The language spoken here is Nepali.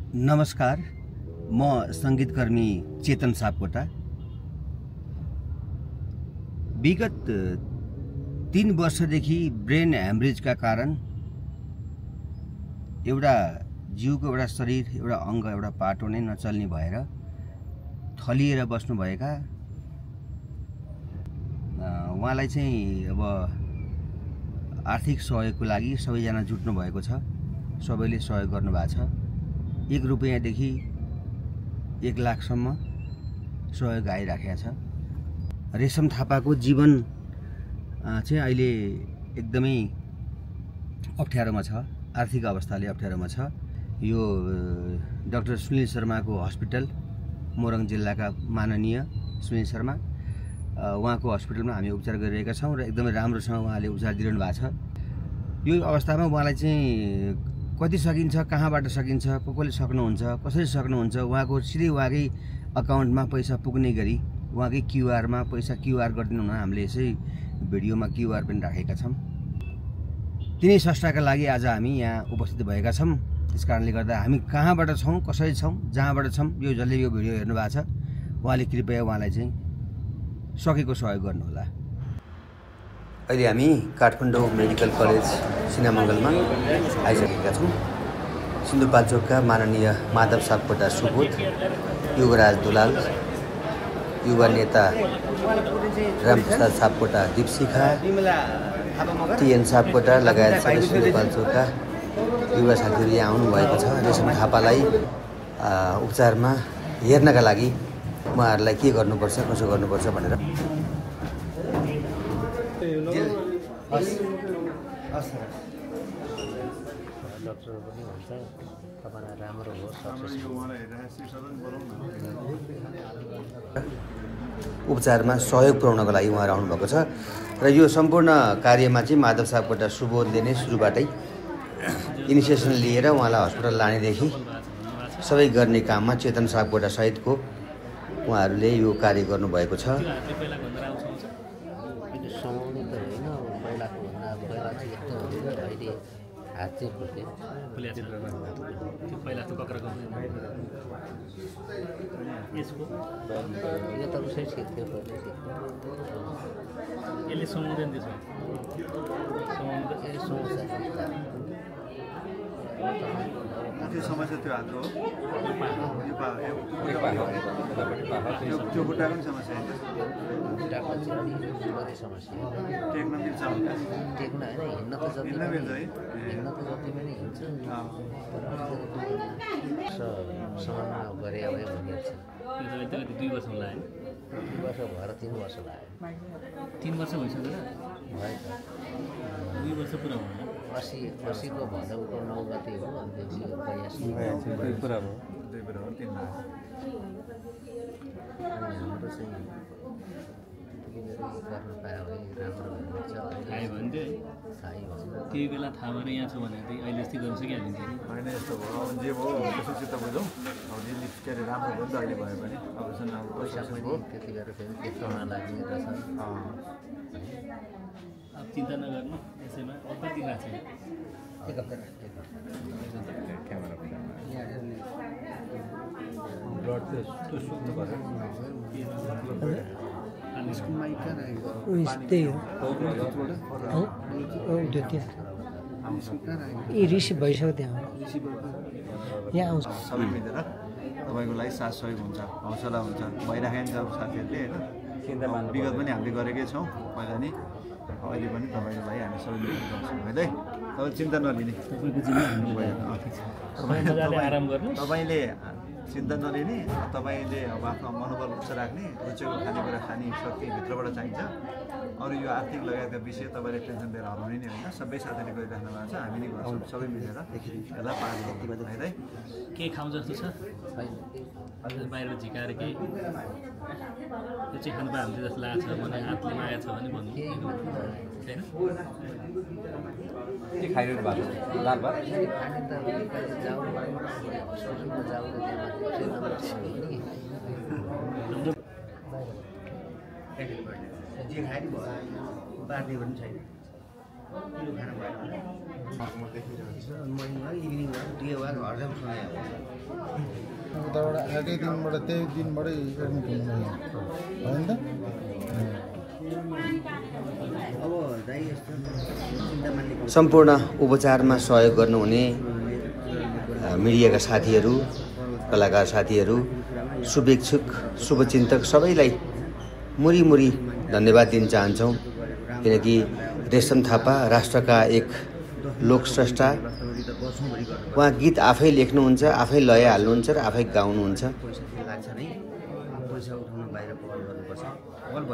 नमस्कार, म सङ्गीतकर्मी चेतन सापकोटा। विगत 3 वर्षदेखि ब्रेन ह्यामरेजका कारण एउटा जिउको एउटा शरीर, एउटा अङ्ग, एउटा पाटो नै नचल्ने भएर थलिएर बस्नुभएका उहाँलाई चाहिँ अब आर्थिक सहयोगको लागि सबैजना जुट्नु भएको छ। सबैले सहयोग गर्नुभएको छ। 1 रुपैयाँदेखि 1 लाखसम्म सहयोग आइराखेको छ। रेशम थापाको जीवन चाहिँ अहिले एकदमै अप्ठ्यारोमा छ, आर्थिक अवस्थाले अप्ठ्यारोमा छ। यो डाक्टर सुनिल शर्माको हस्पिटल, मोरङ जिल्लाका माननीय सुनिल शर्मा, उहाँको हस्पिटलमा हामी उपचार गरिरहेका छौँ र एकदमै राम्रोसँग उहाँले उपचार दिइरहनु भएको छ। यो अवस्थामा उहाँलाई चाहिँ कति सकिन्छ, कहाँबाट सकिन्छ, कसले सक्नुहुन्छ, कसरी सक्नुहुन्छ, उहाँको सिधै उहाँकै अकाउन्टमा पैसा पुग्ने गरी उहाँकै क्युआरमा पैसा क्युआर गरिदिनु हुन हामीले यसै भिडियोमा क्युआर पनि राखेका छौँ। तिनै संस्थाका लागि आज हामी यहाँ उपस्थित भएका छौँ। त्यस कारणले गर्दा हामी कहाँबाट छौँ, कसरी छौँ, जहाँबाट छौँ, यो जसले यो भिडियो हेर्नु भएको छ उहाँले कृपया उहाँलाई चाहिँ सकेको सहयोग गर्नुहोला। अहिले हामी काठमाडौँ मेडिकल कलेज सिनामङ्गलमा आइसकेका छौँ। सिन्धुपाल्चोकका माननीय माधव सापकोटा सुबोध, युवराज दुलाल, युवा नेता रामप्रसाद सापकोटा दीपशिखा, टिएन सापकोटा लगायत सबै सिन्धुपाल्चोकका युवा साथीहरू यहाँ आउनुभएको छ। रेशम थापालाई उपचारमा हेर्नका लागि उहाँहरूलाई के गर्नुपर्छ, कसो गर्नुपर्छ भनेर। डक्टर पनि भन्छ तपाईँलाई राम्रो हो, उपचारमा सहयोग पुर्याउनको लागि उहाँहरू आउनुभएको छ र यो सम्पूर्ण कार्यमा चाहिँ माधव सापकोटा सुबोधले नै सुरुबाटै इनिसिएसन लिएर उहाँलाई हस्पिटल लानेदेखि सबै गर्ने काममा चेतन सापकोटा सहितको उहाँहरूले यो कार्य गर्नुभएको छ। हात चाहिँ फुट्यो, पहिला त कक्राको यसको यो त उसै ठिक थियो, यसले समाउँदैन त्यसो त्यो समस्या त्यो हात हो, त्यो खुट्टाको पनि समस्या होइन, खुट्टाको चाहिँ अलिक समस्या टेक्न मिल्छ, टेक्न होइन, हिँड्न त जति मिल्छ है, हिँड्न त जति पनि हिँड्छ, समानमा गरे अब भनिन्छ। 2 वर्ष लाग्यो, 2 वर्ष भएर 3 वर्ष लाग्यो, 3 वर्ष भइसक्यो भयो त 2 वर्ष पुरा भयो। 80को भदौको 9 गते हो, अन्तदेखि पुरा भयो, 2 बेर हो, 3 लाग्यो। हाम्रो चाहिँ गर्न पायो भने राम्रो हुन्छ। थाहै भयो नि थाहै भयो, त्यही बेला थाहा भएर यहाँ छ भने चाहिँ अहिले जस्तै गर्न सकिहाल्थ्यो। होइन यस्तो भयो, अब जे भयो त्यसो चित्त बुझौँ, अब जे के अरे राम्रो भयो नि त अहिले भयो भने अबसन अब पैसा पनि त्यति गरेर फेरि त्यस्तो नलाग्ने रहेछ। अब चिन्ता नगर्नु, यसैमा कति भएको छैन। ब्लड त्यो सुक्नु पऱ्यो, त्यही हो त्यो त्यहाँ रिसिभ भइसक्यो त्यहाँ यहाँ आउँछ। सबै मिलेर तपाईँको लागि साथ सहयोग हुन्छ, हौसला हुन्छ, भइराखेको छ साथीहरूले होइन। विगत पनि हामीले गरेकै छौँ पहिला नि, अहिले पनि तपाईँको लागि हामी सबै मिलेर गर्छौँ है। तपाईँ चिन्ता नलिने, तपाईँले चिन्ता नलिने, तपाईँले अब आफ्नो मनोबल उच्च राख्ने, रुचेको खानेकुरा खाने शक्ति भित्रबाट चाहिन्छ। अरू यो आर्थिक लगायतका विषय तपाईँले टेन्सन लिएर हराउने नै होइन, सबै साथीले गरिराख्नु भएको छ, हामी नै गर्छौँ, सबै मिलेर यसलाई पार गर्नु है। के खाउँ जस्तो छ बाहिर झिकाएर केही यो चाहिँ खानु पायो भने जस्तो लागेको छ भने हातले मागेको छ भने भन्नु छैन। के खाइरहनु भएको छ? दाल भात खाने त जाऊ हस्पिटलमा जाऊ र जे खायो नि भयो, बाँड्ने पनि छैन। किलो खाना भएन morning walk evening walk day walk हरदम समय अब उताबाट आएकै दिनबाट त्यही दिनबाटै एडमिट हुनु हो नि त अब दाइ यस्तो चिन्ता मान्ने सम्पूर्ण उपचारमा सहयोग गर्नुहुने मिडियाका साथीहरू कलाकार साथीहरू शुभेच्छुक शुभचिन्तक सबैलाई मुरी धन्यवाद दिन चाहन्छौँ किनकि रेशम थापा राष्ट्रका एक लोकस्रष्टा उहाँ गीत आफै लेख्नुहुन्छ आफै लय हाल्नुहुन्छ र आफै गाउनुहुन्छ पैसा लाग्छ नै पैसा उठाउन बाहिर पहल गर्नुपर्छ